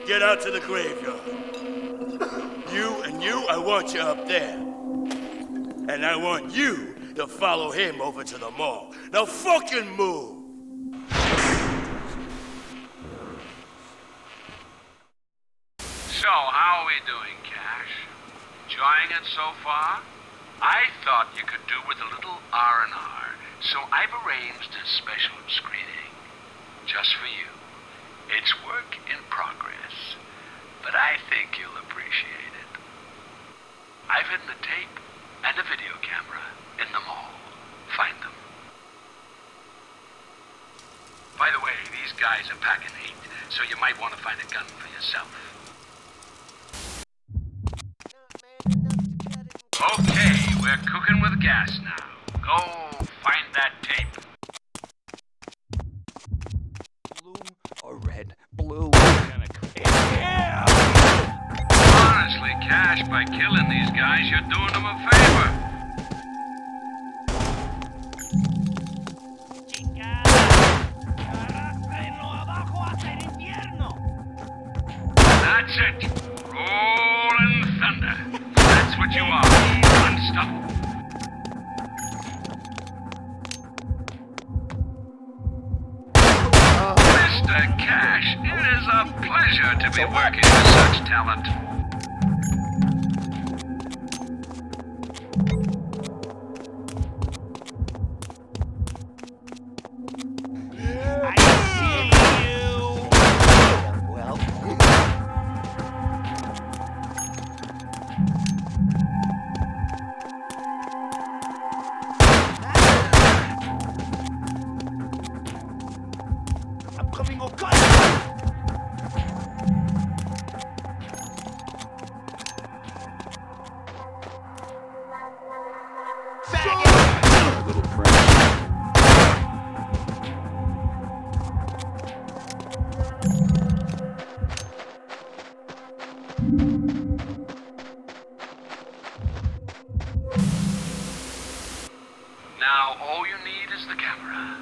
get out to the graveyard. You, I want you up there. And I want you to follow him over to the mall. Now fucking move! So, how are we doing, Cash? Enjoying it so far? I thought you could do with a little R&R, so I've arranged a special screening. Just for you. It's work in progress, but I think you'll appreciate it. I've hidden a tape and a video camera in the mall. Find them. By the way, these guys are packing heat, so you might want to find a gun for yourself. Okay, we're cooking with gas now. Go find that tape. Blue or red? Blue. Yeah! Honestly, Cash, by killing these guys, you're doing them a favor. That's it. Rolling thunder. That's what you are. Unstoppable. Mr. Cash, it is a pleasure to be working with such talent. Now, all you need is the camera.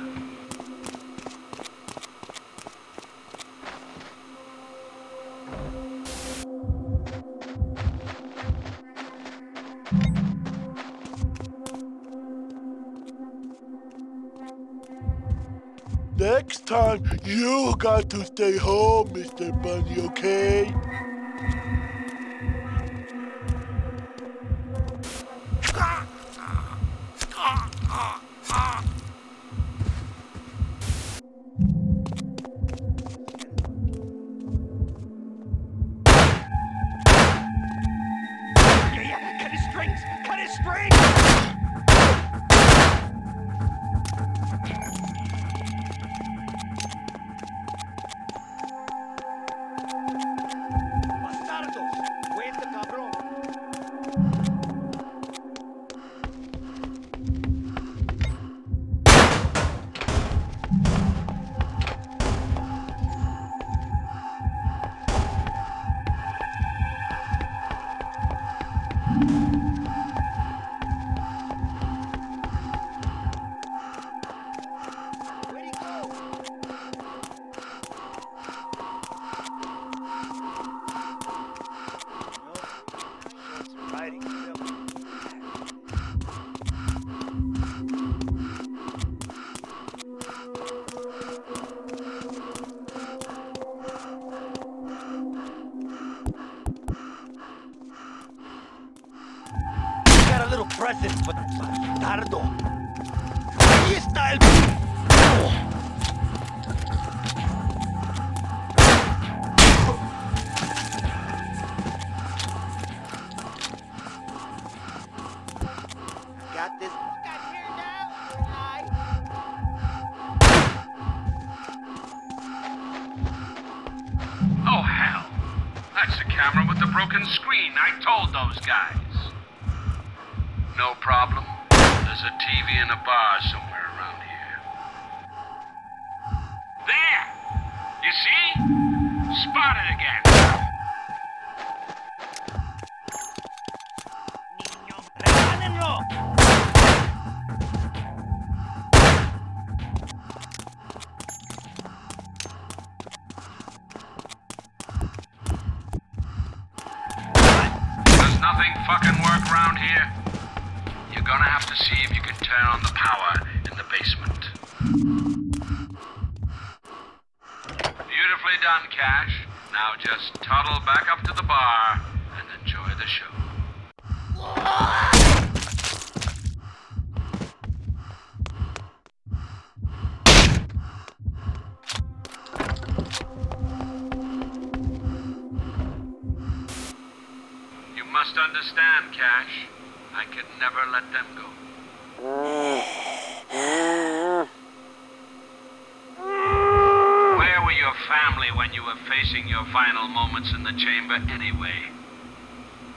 Next time, you got to stay home, Mr. Bunny, okay? Cut his strings! Present, but bastardo. Ahí está el... Got this. Got here now. Oh, hell. That's the camera with the broken screen. I told those guys. No problem. There's a TV in a bar somewhere around here. There! You see? Spotted again. Niño, regánenlo. fucking work around here? You're gonna have to see if you can turn on the power in the basement. Beautifully done, Cash. Now just toddle back up to the bar and enjoy the show. You must understand, Cash. I could never let them go. Where were your family when you were facing your final moments in the chamber anyway?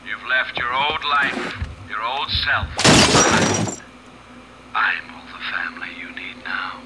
You've left your old life, your old self. I'm all the family you need now.